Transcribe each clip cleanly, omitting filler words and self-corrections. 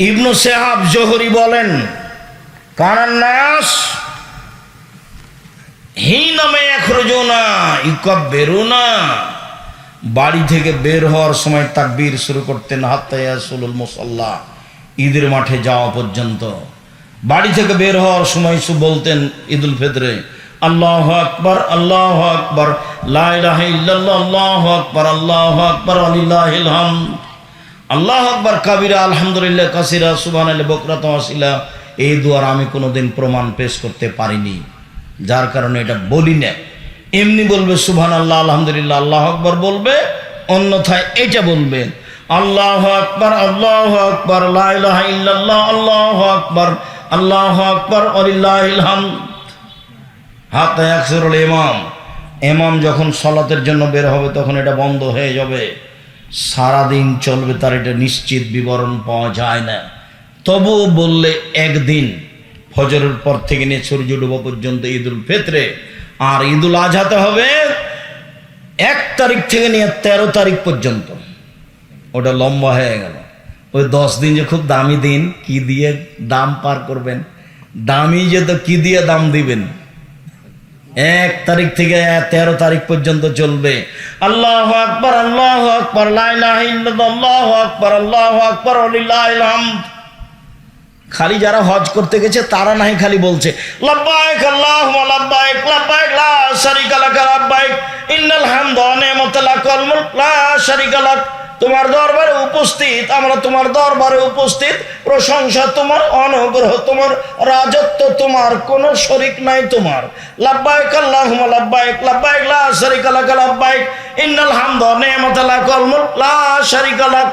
ইবনু শাহাব জোহরি বলেন, কানান নাস হিনামা ইয়াখরুজুনা ইউকাব্বিরুনা, বাড়ি থেকে বের হওয়ার সময় তাকবীর শুরু করতেন হাত্তা ইয়াসুলুল মুসাল্লা, ঈদের মাঠে যাওয়া পর্যন্ত। বাড়ি থেকে বের হওয়ার সময় বলতেন ঈদুল ফিতরে আল্লাহু আকবার আল্লাহু আকবার লা ইলাহা ইল্লাল্লাহ আল্লাহু আকবার আল্লাহু আকবার ওয়ালিল্লাহিল হামদ, আল্লাহু আকবার কাবীরা আলহামদুলিল্লাহ কাসীরা সুবহানাল্লাহ বুকরাতান ওয়া আসীলা। এই দুয়ার আমি কোনোদিন প্রমাণ পেশ করতে পারিনি, যার কারণে এটা বলি না। এমনি বলবে সুবহানাল্লাহ আলহামদুলিল্লাহ আল্লাহু আকবার বলবে, অন্যথায় এটা বলবে আল্লাহু আকবার লা ইলাহা ইল্লাল্লাহ আল্লাহু আকবার ওয়ালিল্লাহিল হামদ। হাত্তা ইয়াকসুরুল ইমাম, ইমাম যখন সালাতের জন্য বের হবে তখন এটা বন্ধ হয়ে যাবে। সারাদিন চলবে তার এটা নিশ্চিত বিবরণ পাওয়া যায় না। তবুও বললে একদিন ফজরের পর থেকে নিয়ে সূর্য ডোবা পর্যন্ত ঈদুল ফিতরে, আর ঈদুল আজহাতে হবে 1 তারিখ থেকে নিয়ে 13 তারিখ পর্যন্ত। ওটা লম্বা হয়ে গেল। ওই 10 দিন যে খুব দামি দিন, কি দিয়ে দাম পার করবেন? দামি যে তো কি দিয়ে দাম দিবেন? 1 তারিখ থেকে 13 তারিখ পর্যন্ত চলবে আল্লাহু আকবার লা ইলাহা ইল্লাল্লাহ আল্লাহু আকবার ওয়ালিল্লাহিল হামদ। খালি যারা হজ করতে গেছে তারা নাই খালি বলছে লাব্বাইক আল্লাহুম্মা লাব্বাইক লাব্বাইক লা শারীকা লাক লাব্বাইক ইন্নাল হামদা ওয়া নি'মাতা লাকাল মুলক লা শারীকা লাক। তোমার দরবারে উপস্থিত, আমরা তোমার দরবারে উপস্থিত, প্রশংসা তোমার, অনুগ্রহ তোমার, রাজত্ব তোমার, কোনো শরীক নাই তোমার। লাব্বাইক আল্লাহুম্মা লাব্বাইক লাব্বাইক লা শারীকা লাক লাব্বাইক ইন্নাল হামদা ওয়া নি'মাতা লাকাল মুলক লা শারীকা লাক।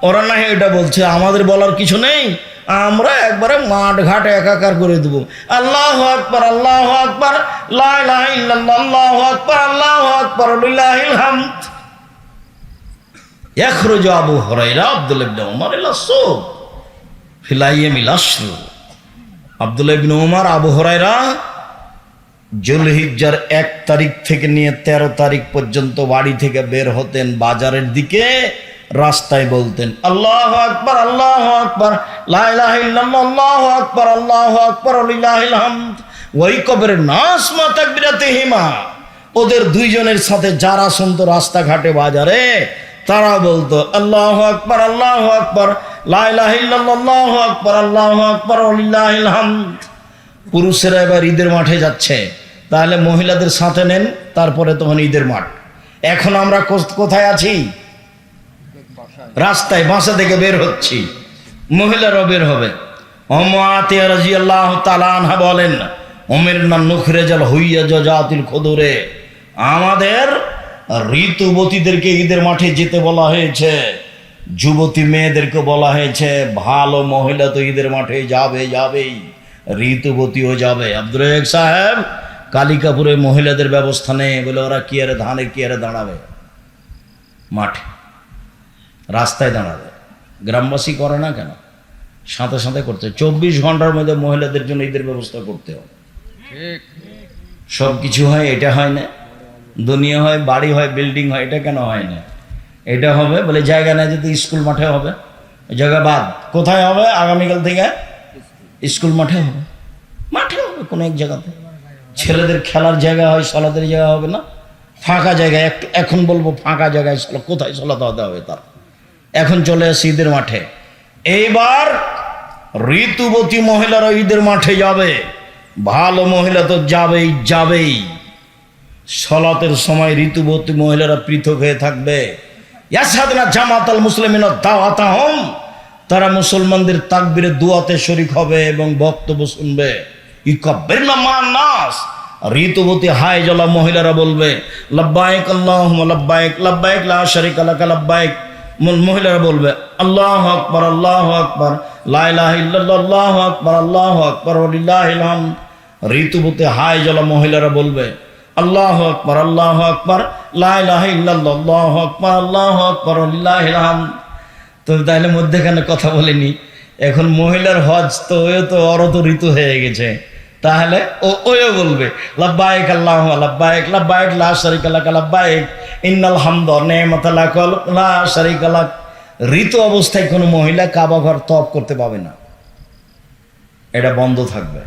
ওরা না এটা বলছে, আমাদের বলার কিছু নেই, আমরা একবারে মাঠ ঘাট একাকার করে দেবো। আল্লাহু আকবার লা ইলাহা ইল্লাল্লাহ আল্লাহু আকবার ওয়ালিল্লাহিল হামদ। ইয়াখরুজু আবু হুরায়রা আব্দুল্লাহ ইবনে উমর ইলা সুক ফিল আইয়ামিল আশর। আব্দুল্লাহ ইবনে উমর আবু হুরায়রা যুলহিজ্জার 1 তারিখ থেকে নিয়ে 13 তারিখ পর্যন্ত বাড়ি থেকে বের হতেন, বাজারের দিকে রাস্তায় বলতেন আল্লাহু আকবার লা ইলাহা ইল্লাল্লাহ আল্লাহু আকবার ওয়ালিল্লাহিল হামদ। ওই কবরের নাস মা তাকবীরাতিহিমা, ওদের দুইজনের সাথে যারা শুনতো রাস্তাঘাটে বাজারে, তারা বলতো আল্লাহু আকবার লা ইলাহা ইল্লাল্লাহ আল্লাহু আকবার ওয়ালিল্লাহিল হামদ। পুরুষেরা এবার ঈদের মাঠে যাচ্ছে, তাহলে মহিলাদের সাথে নেন, তারপরে তখন ঈদের মাঠ। এখন আমরা কোথায় আছি? রাস্তায়, বাসা থেকে বের হচ্ছি, মহিলারাও বের হবে। উম্মু আতিয়া রাদিয়াল্লাহু তাআলা আনহা বলেন, উমিরনা নুখরিজাল হুইয়াজা জাতিল খুদুরে, আমাদের ঋতুবতীদেরকে ঈদের মাঠে যেতে বলা হয়েছে, যুবতী মেয়েদেরকে বলা হয়েছে। ভালো মহিলা তো ঈদের মাঠে যাবেই, ঋতুবতীও যাবে। আব্দুর রাজ্জাক সাহেব কালিকাপুরে মহিলাদের ব্যবস্থা নেই বলে ওরা কি আরে ধানের কি আরে দাঁড়াবে মাঠে, রাস্তায় দাঁড়াবে। গ্রামবাসী করে না কেন? সাথে সাথে করতে 24 ঘন্টার মধ্যে মহিলাদের জন্য ঈদের ব্যবস্থা করতে হবে। সব কিছু হয়, এটা হয় না। দুনিয়া হয়, বাড়ি হয়, বিল্ডিং হয়, এটা কেন হয় না? এটা হবে বলে জায়গা নেই, যদি স্কুল মাঠে হবে। ওই জায়গা বাদ, কোথায় হবে? আগামীকাল থেকে স্কুল মাঠে হবে, কোনো এক জায়গাতে। ছেলেদের খেলার জায়গা হয়, সলাতের জায়গা হবে না, ফাঁকা জায়গায়। এখন বলবো ফাঁকা জায়গায় কোথায় সলাতে হতে হবে তার। এখন চলে আসে ঈদের মাঠে। এইবার ঋতুবতী মহিলারা ঈদের মাঠে যাবে, ভালো মহিলা তো যাবেই। সলাতের সময় ঋতুবতী মহিলারা পৃথক হয়ে থাকবে। ইয়াশহাদুনা জামাতাল মুসলিমিনা দাওয়াতাহুম, তারা মুসলমানদের তাকবীরে দুআতে শরীক হবে এবং বক্তব্য শুনবে। ইউকাব্বিরনা মান নাস, ঋতুবতী হায় জ্বলা মহিলারা বলবে লাব্বাইক আল্লাহুম্মা লাব্বাইক লাব্বাইক লা শারীকা লাক লাব্বাইক। মহিলারা বলবে আল্লাহু আকবার লা ইলাহা ইল্লাল্লাহ আল্লাহু আকবার ওয়ালিল্লাহিল হামদ। ঋতুবতী হায় জ্বলা মহিলারা বলবে আল্লাহু আকবার লা ইলাহা ইল্লাল্লাহ আল্লাহু আকবার ওয়ালিল্লাহিল হামদ। তো তাহলে মধ্যেখানে কথা বলিনি, এখন মহিলার হজ তো ওরও তো ঋতু হয়ে গেছে, তাহলে ওও বলবে লাব্বাইক আল্লাহুম্মা লাব্বাইক লাব্বাইক লা শারীকা লাক লাব্বাইক ইন্নাল হামদা ওয়া নি'মাতা লাক লা শারীকা লাক। ঋতু অবস্থায় কোনো মহিলা কাবা ঘর তওয়াফ করতে পাবে না, এটা বন্ধ থাকবে।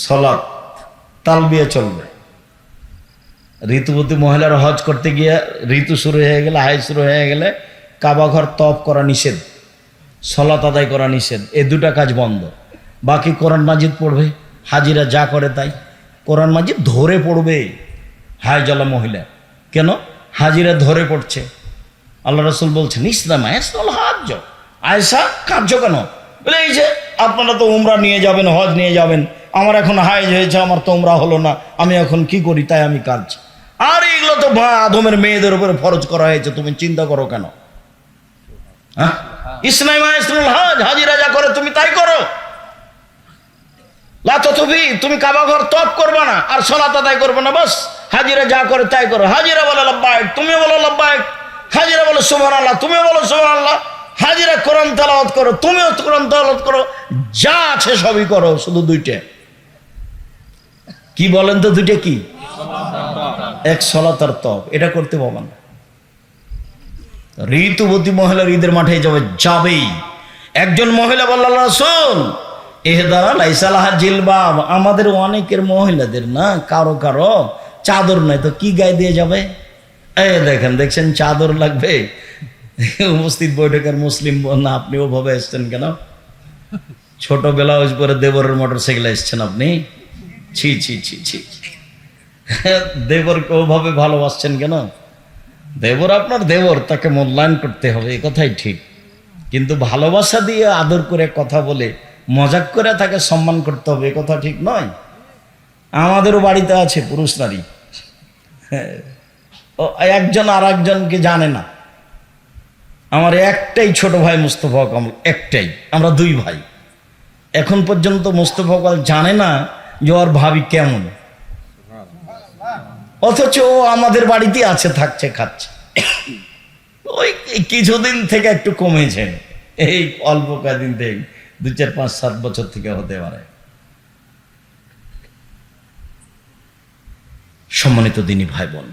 সালাত তালবিয়া চলবে। ঋতুবতী মহিলার হজ করতে গিয়ে ঋতু শুরু হয়ে গেলে, হাই শুরু হয়ে গেলে কাবা ঘর তওয়াফ করা নিষেধ, সালাত আদায় করা নিষেধ, এই দুটা কাজ বন্ধ। বাকি কোরআন মাজিদ পড়বে, হাজিরা যা করে তাই কোরআন মাজিদ ধরে পড়বে। হায়জালা মহিলা কেন হাজিরা ধরে পড়ছে? আল্লাহ রাসূল বলছেন ইসলাম আয়াসাল হাজ্জ, আয়েশা কার্য কেন? বলে এই যে আপনারা তো উমরা নিয়ে যাবেন, হজ নিয়ে যাবেন, আমার এখন হাইজ হয়েছে, আমার তো উমরা হলো না, আমি এখন কি করি? তাই আমি কাজ। আর এগুলো তো আদমের মেয়েদের উপরে ফরজ করা হয়েছে, তুমি চিন্তা করো কেন? হ্যাঁ, ইসলাম আয়াসাল হাজ, হাজিরা যা করে তুমি তাই করো। তুমি কাবা ঘর তওয়াফ করবে না আর সালাত আদায় করবে না, বাস হাজিরা যা করে তাই করো। হাজিরা বলে লাব্বাইক, তুমি বলো লাব্বাইক। হাজিরা বলে সুবহানাল্লাহ, তুমি বলো সুবহানাল্লাহ। হাজিরা কোরআন তেলাওয়াত করো, তুমিও কোরআন তেলাওয়াত করো, যা আছে সবই করো, শুধু দুইটা কি বলেন তো? দুইটা কি? এক সালাত আর তওয়াফ, এটা করতে পারবে না। ঋতুবতী মহিলার ঈদের মাঠে যাবেই। একজন মহিলা বলল আল্লাহ রাসূল এহদারা লাইসা লাহা জিলবাব, আমাদের অনেকের মহিলাদের না কারো কারো চাদর নাই, তো কি গায়ে দিয়ে যাবে? এই দেখছেন চাদর লাগবে। উপস্থিত বৈঠকের মুসলিম না, আপনি ওভাবে এসছেন কেন? ছোট ব্লাউজ পরে দেবরের মোটরসাইকেলে এসছেন আপনি? ছি ছি ছি ছি, দেবরকে ওভাবে ভালোবাসছেন কেন? দেবর আপনার দেবর, তাকে মূল্যায়ন করতে হবে, এ কথাই ঠিক। কিন্তু ভালোবাসা দিয়ে আদর করে কথা বলে মজাক করে তাকে সম্মান করতে হবে, এ কথা ঠিক নয়। আমাদেরও বাড়িতে আছে পুরুষ নারী, একজন আর একজনকে জানে না। আমার একটাই ছোট ভাই মুস্তফা কামাল, একটাই, আমরা দুই ভাই। এখন পর্যন্ত মুস্তফা কামাল জানে না যে ওর ভাবি কেমন, অথচ ও আমাদের বাড়িতে আছে, থাকছে, খাচ্ছে। ওই কিছুদিন থেকে একটু কমেছে, এই অল্প কয়েকদিন থেকে, 2, 4, 5, 7 বছর থেকে হতে পারে। সম্মানিত দিনী ভাই বোন,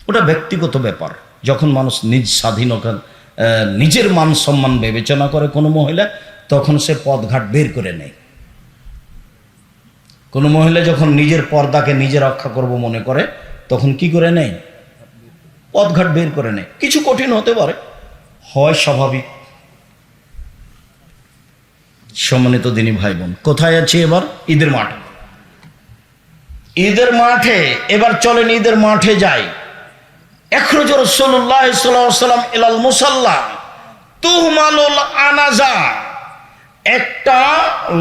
ওটা ব্যক্তিগত ব্যাপার। যখন মানুষ নিজ স্বাধীনতা, নিজের মান সম্মান বিবেচনা করে কোনো মহিলা, তখন সে পথঘাট বের করে নেয়। কোনো মহিলা যখন নিজের পর্দাকে নিজে রক্ষা করব মনে করে, তখন কি করে নেয়? পথঘাট বের করে নেয়। কিছু কঠিন হতে পারে, হয় স্বাভাবিক। সম্মানিত দিনী ভাই বোন, কোথায় আছি এবার? ঈদের মাঠে। ঈদের মাঠে এবার চলেন, ঈদের মাঠে যাই। ইখরুজ রাসূলুল্লাহ সাল্লাল্লাহু আলাইহি ওয়াসাল্লাম ইলাল মুসাল্লা তুহমালুল আনাজা, একটা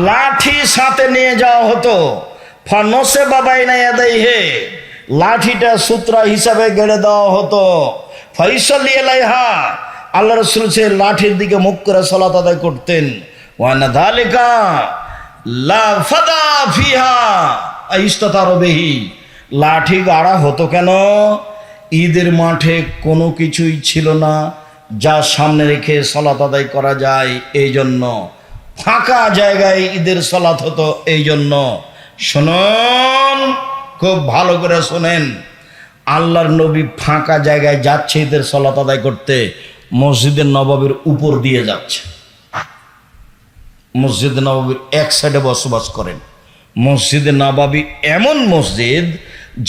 লাঠি সাথে নিয়ে যাওয়া হতো। ফানসিবা বাইনা ইয়াদাইহি, লাঠিটা সূত্রা হিসাবে গেড়ে দেওয়া হতো। ফাইসাল্লি আলাইহা, আল্লাহ রাসূল সে লাঠির দিকে মুখ করে সালাত আদায় করতেন। ওয়ানা যালিকা লা ফাদা ফিহা আইস্তাতারু বিহি, লাঠি গাড়া হতো কেন? ঈদের মাঠে কোনো কিছুই ছিল না যা সামনে রেখে সালাত আদায় করা যায়, এই জন্য ফাঁকা জায়গায় ঈদের সালাত হতো। এই জন্য শুনুন, খুব ভালো করে শোনেন, আল্লাহর নবী ফাঁকা জায়গায় যাচ্ছে ঈদের সালাত আদায় করতে, মসজিদে নববীর উপর দিয়ে যাচ্ছে। মসজিদে নববীর এক সাইডে বসবাস করেন। মসজিদে নববী এমন মসজিদ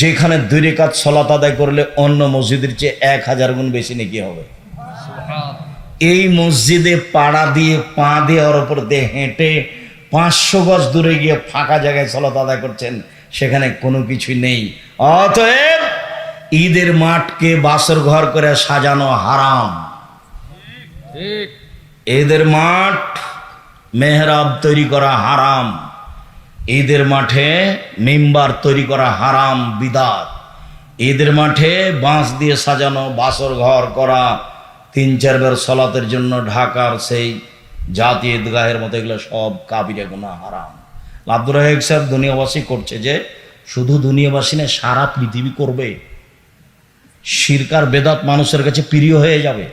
যেখানে 2 রাকাত সালাত আদায় করলে অন্য মসজিদের চেয়ে 1000 গুণ বেশি নেকি হবে। এই মসজিদে পাড়া দিয়ে, পা দিয়ে, ওর উপর দিয়ে হেঁটে 500 গজ দূরে গিয়ে ফাঁকা জায়গায় সালাত আদায় করছেন, সেখানে কোনো কিছুই নেই। অতএব ঈদের মাঠকে বাসর ঘর করে সাজানো হারাম। ঈদের মাঠ মেহরাব তৈরি করা হারাম। ঈদের মাঠে মিম্বার তৈরি করা হারাম, বিদাত। ঈদের মাঠে বাঁশ দিয়ে সাজানো বাসর ঘর করা, 3-4 বার সালাতের জন্য ঢাকার সেই জাতীয় ঈদগাহের মতো, এগুলো সব কাবিরা গুনাহ, হারাম। আব্দুর রাজ্জাক সাহেব দুনিয়াবাসী করছে, যে শুধু দুনিয়াবাসী না, সারা পৃথিবী করবে। শিরক আর বেদাত মানুষের কাছে প্রিয় হয়ে যাবে।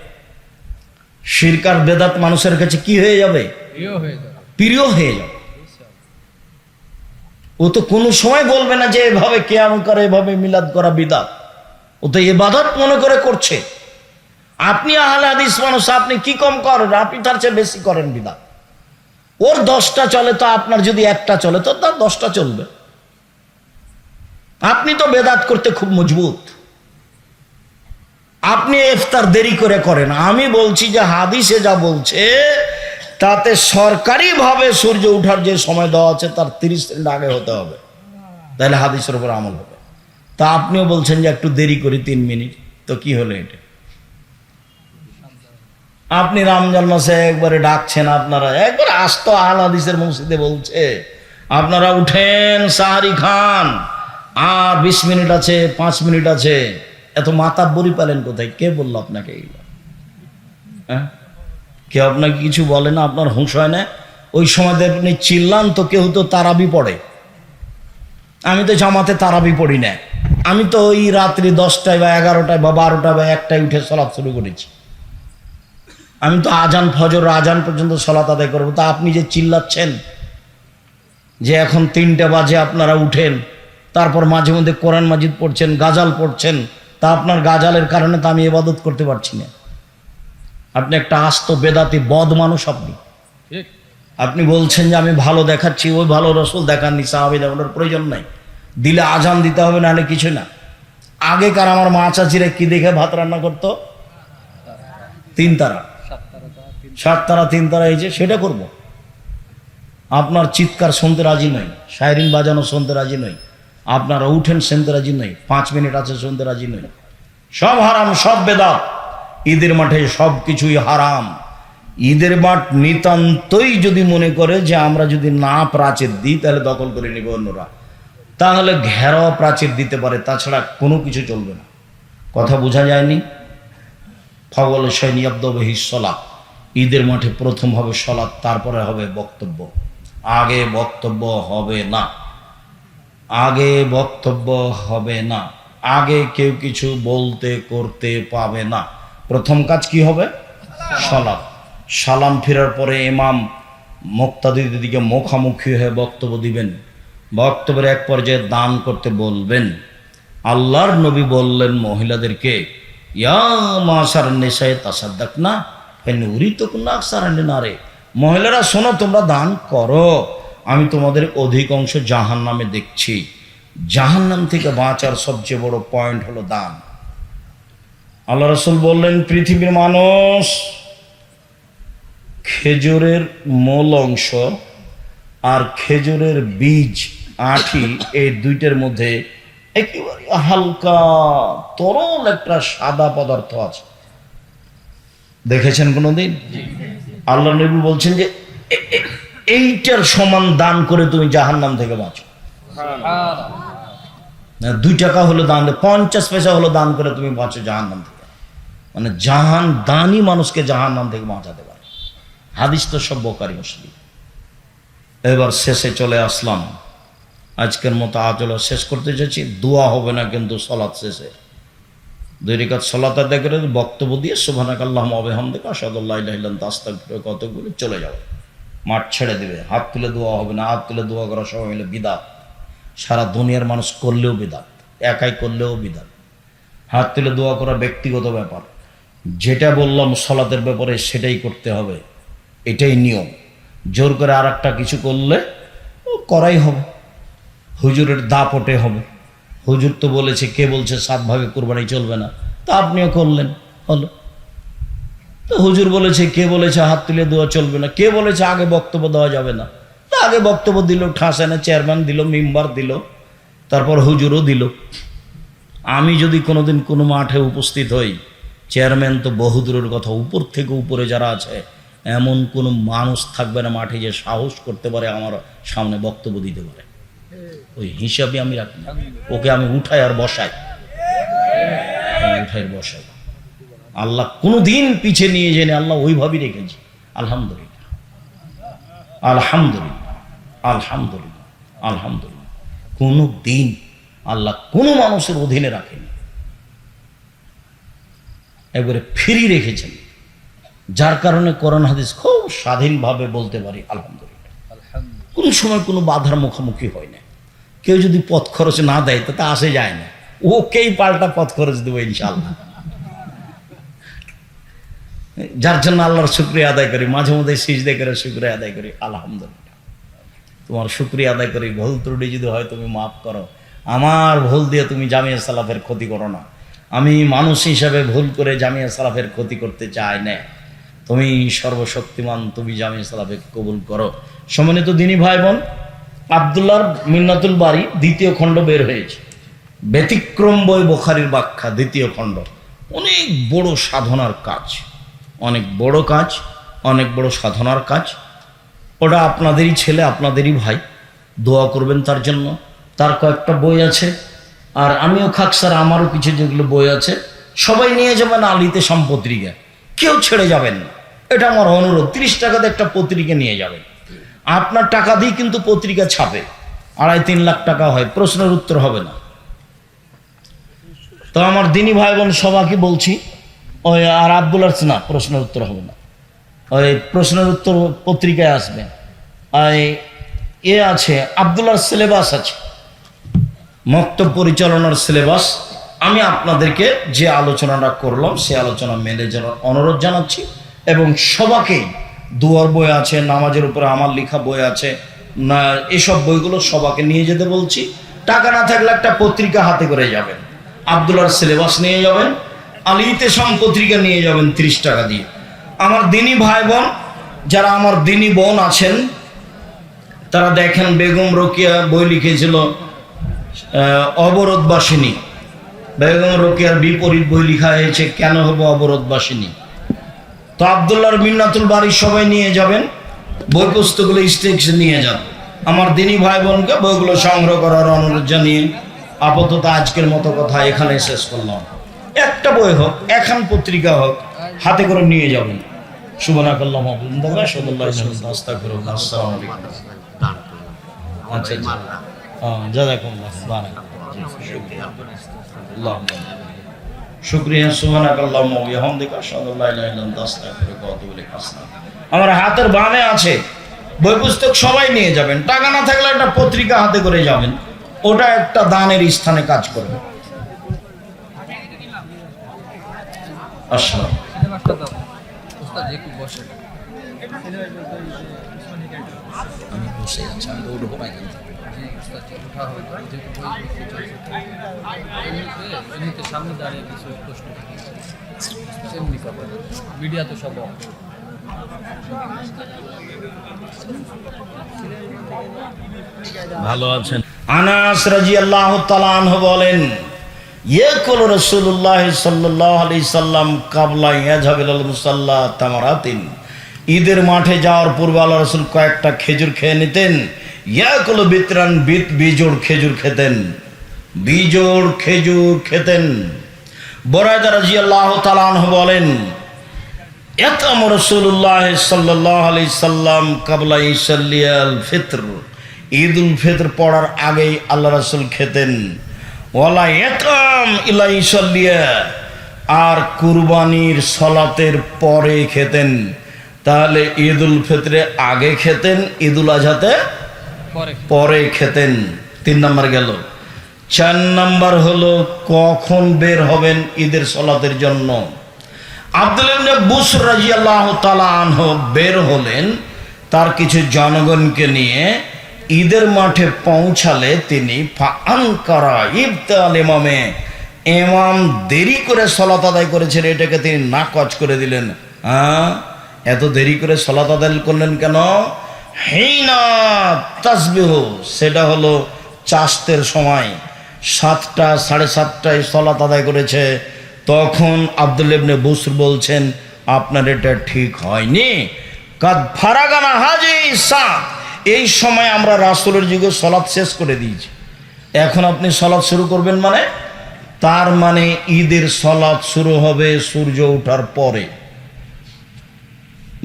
শিরক আর বেদাত মানুষের কাছে কি হয়ে যাবে? প্রিয় হয়ে যাবে। ও তো কোনো সময় বলবে না যে এভাবে কিয়াম করে, এভাবে মিলাদ করা বিদাত। ও তো ইবাদত মনে করে করছে। আপনি আহলে হাদিস মানুষ, আপনি কি কম করেন? আপনি তার চেয়ে বেশি করেন বিদা। ওর 10টা চলে তো আপনার যদি একটা চলে তো তার 10টা চলবে। আপনি তো বেদাত করতে খুব মজবুত, আপনি ইফতার দেরি করে করেন। আমি বলছি যে হাদিসে যা বলছে তাতে সরকারিভাবে সূর্য ওঠার যে সময় দেওয়া আছে তার 30 মিনিট আগে হতে হবে, তাহলে হাদিসের উপর আমল হবে। তা আপনিও বলছেন যে একটু দেরি করি 3 মিনিট, তো কি হলো এটা? আপনি রমজান মাসে একবারে ডাকছেন, আপনারা একবারে আস্ত আহলে হাদিসের মসজিদে বলছে আপনারা উঠেন, সাহারি খান, আর 20 মিনিট আছে, 5 মিনিট আছে। এত মাতাব্বরি পেলেন কোথায়? কে বললো আপনাকে এইগুলো? হ্যাঁ, কেউ আপনাকে কিছু বলে না? আপনার হুঁশ হয় না? ওই সময় আপনি চিল্লান তো কেউ তো তারাবি পড়ে। আমি তো জামাতে তারাবি পড়ি না, আমি তো ওই রাত্রি 10টায় বা 11টায় বা 12টায় বা 1টায় উঠে সালাত শুরু করেছি। আমি তো আজান, ফজর আজান পর্যন্ত সালাত আদায় করবো। তা আপনি যে চিল্লাচ্ছেন যে এখন 3টা বাজে আপনারা উঠেন, তারপর মাঝে মধ্যে কোরআন মাজিদ পড়ছেন, গাজাল পড়ছেন, তা আপনার গাজালের কারণে তো আমি ইবাদত করতে পারছি না। আপনি একটা আস্ত বেদাতি বদ মানুষ। আপনি বলছেন যে আমি ভালো দেখাচ্ছি, ওই ভালো রসুল দেখাননি, সাহাবীদের ওনার প্রয়োজন নাই, দিলে আজান দিতে হবে, নাহলে কিছু না। আগেকার আমার মা চাচিরা কি দেখে ভাত রান্না করতো? 3 তারা, 7 তারা, 3 তারা, এই যে সেটা করব। আপনার চিৎকার শুনতে রাজি নই, শায়রিন বাজানো শুনতে রাজি নই, আপনারা উঠেন শুনতে রাজি নই, 5 মিনিট আছে শুনতে রাজি নই। সব হারাম, সব বেদাত। ঈদের মাঠে সব কিছুই হারাম। ঈদের মাঠ নিতান্তই যদি মনে করে যে আমরা যদি না প্রাচীর দিই তাহলে দখল করে নিবে অন্যরা, তাহলে ঘেরাও প্রাচীর দিতে পারে, তাছাড়া কোনো কিছু চলবে না। কথা বোঝা যায়নি? ফগল সৈনিয়াব্দবহি সলাৎ, ঈদের মাঠে প্রথম হবে সলাৎ, তারপরে হবে বক্তব্য। আগে বক্তব্য হবে না, আগে বক্তব্য হবে না, আগে কেউ কিছু বলতে করতে পাবে না। প্রথম কাজ কি হবে? সলাৎ। সালাম ফেরার পরে ইমাম মুক্তাদিদের দিকে মুখামুখি হয়ে বক্তব্য দিবেন। বক্তব্যের এক পর্যায়ে দান করতে বলবেন। আল্লাহর নবী বললেন মহিলাদেরকে, ইয়া মাশার নিসায়ে তাসাদ্দাকনা ফানুরিতুকুনা আকসারান নারে, মহিলারা শোনো, তোমরা দান করো, আমি তোমাদের অধিকাংশ জাহান্নামে দেখছি। জাহান্নাম থেকে বাঁচার সবচেয়ে বড় পয়েন্ট হলো দান। আল্লাহ রাসূল বললেন, পৃথিবীর মানুষ খেজুরের মূল অংশ আর খেজুরের বীজ, আঁটি, এই দুইটার মধ্যে একেবারে হালকা তরল একটা সাদা পদার্থ আছে। দেখেছেন কোনোদিন? আল্লাহ নবী বলছেন যে এইটার সমান দান করে তুমি জাহান্নাম থেকে বাঁচো। 2 টাকা হলো দান, 50 পয়সা হলো দান করে তুমি বাঁচো জাহান্নাম থেকে। মানে জাহান দানই মানুষকে জাহান্নাম থেকে বাঁচাতে পারে। হাদিস তো সব বোখারী মুসলিম। এবার শেষে চলে আসলাম, আজকের মতো আজলা শেষ করতে চাইছি। দোয়া হবে না কিন্তু সালাত শেষে 2 রাকাত সালাত আদায় করে বক্তব্য দিয়ে সুবহানাকাল্লাহুম্মা ওয়া বিহামদিকা আশহাদু আল্লা ইলাহা ইল্লা আনতা আস্তাগফিরুকা ওয়া আতুবু ইলাইক চলে যাবে। মাঠ ছেড়ে দিবে। হাত তুলে দোয়া হবে না, হাত তুলে দোয়া করা সবাই মিলে বিদাত। সারা দুনিয়ার মানুষ করলেও বিদাত, একাই করলেও বিদাত। হাত তুলে দোয়া করা ব্যক্তিগত ব্যাপার। যেটা বললাম সালাতের ব্যাপারে সেটাই করতে হবে, এটাই নিয়ম। জোর করে আর একটা কিছু করলে করাই হবে। হুজুরের দাপটে হবে। হুজুর তো বলেছে, কে বলছে 7 ভাগে কুরবানি চলবে না, তা আপনিও করলেন, হলো। তো হুজুর বলেছে, কে বলেছে হাত তুলে দোয়া চলবে না, কে বলেছে আগে বক্তব্য দেওয়া যাবে না, তা আগে বক্তব্য দিল, ঠাসানে চেয়ারম্যান দিল, মেম্বার দিল, তারপর হুজুরও দিল। আমি যদি কোনোদিন কোনো মাঠে উপস্থিত হই, চেয়ারম্যান তো বহুদূরের কথা, উপর থেকে উপরে যারা আছে এমন কোনো মানুষ থাকবে না মাঠে যে সাহস করতে পারে আমার সামনে বক্তব্য দিতে পারে। ওই হিসাবে আমি রাখি না, ওকে আমি উঠাই আর বসাই, উঠাই বসাই। আল্লাহ কোনো দিন পিছিয়ে নিয়ে জেনে আল্লাহ ওইভাবেই রেখেছি। আলহামদুলিল্লাহ, আলহামদুলিল্লাহ, আলহামদুলিল্লাহ, আলহামদুলিল্লাহ। কোনো দিন আল্লাহ কোনো মানুষের অধীনে রাখেনি, একবারে ফ্রি রেখেছেন। যার কারণে কোরআন হাদিস খুব স্বাধীনভাবে বলতে পারি আলহামদুলিল্লাহ। কোন সময় কোনো বাধার মুখোমুখি হয় না। কেউ যদি পথ খরচ না দেয় তাতে আসে যায় না, ওকেই পাল্টা পথ খরচ দেবো ইনশাআল্লাহ। যার জন্য আল্লাহর শুকরিয়া আদায় করি, মাঝে মধ্যে সিজদা করে শুকরিয়া আদায় করি। আলহামদুলিল্লাহ, তোমার শুকরিয়া আদায় করি। ভুল ত্রুটি যদি হয় তুমি মাফ করো, আমার ভুল দিয়ে তুমি জামিয়া সালাফের ক্ষতি করো না। আমি মানুষ হিসাবে ভুল করে জামিয়া সালাফের ক্ষতি করতে চাই না। তুমি সর্বশক্তিমান, তুমি জামিয়া সালাফে কবুল করো। সম্মানিত দিনী ভাই বোন, আব্দুল্লাহর মিন্নাতুল বারী দ্বিতীয় খণ্ড বের হয়েছে। ব্যতিক্রম বই বুখারীর ব্যাখ্যা দ্বিতীয় খণ্ড। অনেক বড় সাধনার কাজ, অনেক বড় কাজ, অনেক বড় সাধনার কাজ। ওটা আপনাদেরই ছেলে, আপনাদেরই ভাই, দোয়া করবেন তার জন্য। তার কয়েকটা বই আছে, আর আমিও খাকসার আমারও কিছু যেগুলো বই আছে, সবাই নিয়ে যাবেন আলিতে সম্পত্রিকা, কেউ ছেড়ে যাবেন না। এটা আমার অনুরোধ। 30 টাকাতে একটা পত্রিকা নিয়ে যাবেন। আপনার টাকা দিয়ে কিন্তু পত্রিকা ছাপে, 2.5-3 লাখ টাকা হয়, প্রশ্নের উত্তর হবে না। তো আমার দিনী ভাই বোন সবাইকে বলছি, ওই আর আব্দুল্লাহ না, প্রশ্নের উত্তর হবে না, ওই প্রশ্নের উত্তর পত্রিকায় আসবে। আছে আব্দুল্লাহর সিলেবাস আছে, মক্তব পরিচালনার সিলেবাস। আমি আপনাদেরকে যে আলোচনাটা করলাম সে আলোচনা মেনে যাওয়ার অনুরোধ জানাচ্ছি। এবং সবাকেই দুয়ার বই আছে, নামাজের উপরে আমার লেখা বই আছে না, এসব বইগুলো সবাকে নিয়ে যেতে বলছি। টাকা না থাকলে একটা পত্রিকা হাতে করে যাবেন, আব্দুল্লাহর সিলেবাস নিয়ে যাবেন, আল ইতিসাম পত্রিকা নিয়ে যাবেন 30 টাকা দিয়ে। আমার দিনী ভাই বোন যারা আমার দিনী বোন আছেন তারা দেখেন, বেগম রোকেয়া বই লিখেছিল অবরোধবাসিনী। বেগম রোকেয়ার বিপরীত বই লেখা হয়েছে কেন হবো অবরোধবাসিনী। তো আব্দুল্লাহর মিন্নাতুল বারী সবাই নিয়ে যাবেন, বই পুস্তকগুলো স্টেশন নিয়ে যান। আমার দিনী ভাই বোনকে বইগুলো সংগ্রহ করার অনুরোধ জানিয়ে আপাতত আজকের মতো কথা এখানে শেষ করলাম। একটা বই হোক, এখন পত্রিকা হোক, হাতে করে নিয়ে যাবেন। সুবহানাকাল্লাহু ওয়া বিহামদিহি, আস্তাগফিরুল্লাহ। আসসালামু আলাইকুম। আচ্ছা, জাযাকুমুল্লাহ শুকরিয়া। সুবহানাকাল্লাহু ওয়া বিহামদিহি, আশহাদু আল্লা ইলাহা ইল্লা আনতা, আস্তাগফিরুকা ওয়া আতুবু ইলাইক। আমার হাতের বামে আছে বই পুস্তক, সবাই নিয়ে যাবেন। টাকা না থাকলে একটা পত্রিকা হাতে করে যাবেন, ওটা একটা দানের স্থানে কাজ করবে। আসসালাম। আমি বসে আছি, আমি দৌড়বো না কিন্তু। সামনে দাঁড়িয়ে কিছু কষ্ট মিডিয়া তো সব ভালো আছেন। আনাস রাদিয়াল্লাহু তাআলা আনহু বলেন, ইয়াকুল রাসূলুল্লাহ সাল্লাল্লাহু আলাইহি সাল্লাম ক্বাবলা ইয়াযহাবিল মুসাল্লা তামারাতিন। ঈদের মাঠে যাওয়ার পূর্বে আল্লাহ রাসূল কয়েকটা খেজুর খেয়ে নিতেন। ইয়াকুল বিতরান, বিজোড় খেজুর খেতেন, বিজোড় খেজুর খেতেন। বুরায়দা রাদিয়াল্লাহু তাআলা আনহু বলেন, ইয়াতামু রাসূলুল্লাহ সাল্লাল্লাহু আলাইহি সাল্লাম ক্বাবলা ইসাল্লিয়াল ফিতর। ঈদুল ফিতর পড়ার আগেই আল্লাহ রাসূল খেতেন। ওয়ালা ইয়াতাম ইলা ইসাল্লিয়া, আর কুরবানির সালাতের পরে খেতেন। তাহলে ঈদুল ফিতরে আগে খেতেন, ঈদুল আজহাতে পরে খেতেন। 3 নম্বর গেল। 4 নম্বর হলো কখন বের হবেন ঈদের সালাতের জন্য। আব্দুল্লাহ ইবনে বুসর রাদিয়াল্লাহু তাআলা আনহু বের হলেন তার কিছু জনগণকে নিয়ে। ঈদের মাঠে পৌঁছালে তিনি ফাআনকারা ইবতাল ইমামে, ইমাম দেরি করে সালাত আদায় করেছেন, এটাকে তিনি নাকচ করে দিলেন। এত দেরি করে সালাত আদায় করলেন কেন? হিনা তাসবিহ, সেটা হলো চাস্তের সময়, 7টা 7:30টায় সালাত আদায় করেছে। তখন আব্দুল্লাহ ইবনে বুসর বলছেন, আপনার এটা ঠিক হয়নি। কাদ ফারাগানা হাজি সা, এই সময় আমরা রাসূলের যুগে সালাত শেষ করে দিয়েছি, এখন আপনি সালাত শুরু করবেন মানে? তার মানে ঈদের সালাত শুরু হবে সূর্য ওঠার পরে।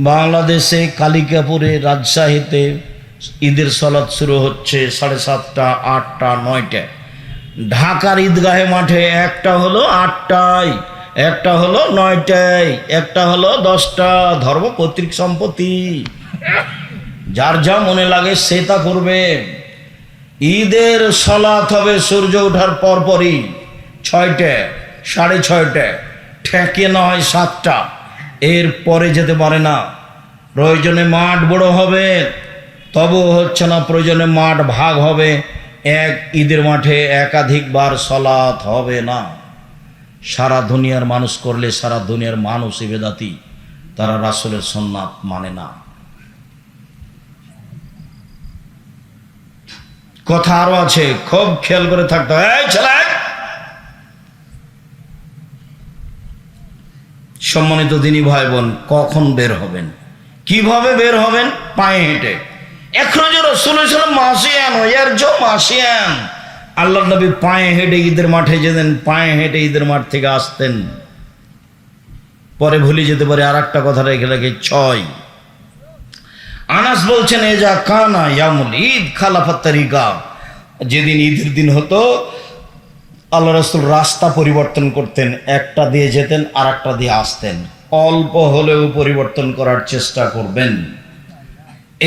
বাংলাদেশে কালিকাপুরে, রাজশাহীতে ঈদের সালাত শুরু হচ্ছে 7:30টা, 8টা, 9টায়। ঢাকার ঈদগাহে মাঠে একটা হলো 8টায়, একটা হলো 9টায়, একটা হলো 10টা। ধর্ম পৈতৃক সম্পত্তি, যার যা মনে লাগে সে তা করবে। ঈদের সালাত হবে সূর্য ওঠার পরপরই, 6টায়, 6:30টায়, ঠেকে না হয় 7টা। এর পরে যেতে পারে না। প্রয়োজনে মাঠ বড় হবে, তবুও হচ্ছে না। প্রয়োজনে মাঠ ভাগ হবে, এক ঈদের মাঠে একাধিকবার সালাত হবে না। সারা দুনিয়ার মানুষ করলে সারা দুনিয়ার মানুষ ইবাদতি, তারা রাসূলের সুন্নাত মানে না। কথা আরো আছে, খুব খেয়াল করে থাকতে হয়। এই ছেলে, সম্মানিত দিনী ভাই বোন, কখন বের হবেন, কিভাবে বের হবেন? পায়ে হেঁটে। এখনো রাসূল মাসিয়ান এর জো মাসিয়ান, আল্লাহ নবী পায়ে হেঁটে ঈদের মাঠে যেতেন, পায়ে হেঁটে ঈদের মাঠ থেকে আসতেন। পরে ভুলে যেতে পারে, আর একটা কথা রেখে রেখে 6 আনাস বলছেন, এজা কানা ইয়ামুল ঈদ খালাফাত তারিকা, যেদিন ঈদের দিন হতো আল্লাহ রাসূল রাস্তা পরিবর্তন করতেন, একটা দিয়ে যেতেন আর একটা দিয়ে আসতেন। অল্প হলেও পরিবর্তন করার চেষ্টা করবেন।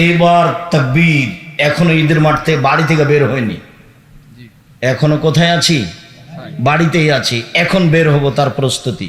এইবার তাকবীর, এখনো ঈদের মাঠ থেকে বাড়ি থেকে বের হয়নি, এখনো কোথায় আছি? বাড়িতেই আছি। এখন বের হব, তার প্রস্তুতি।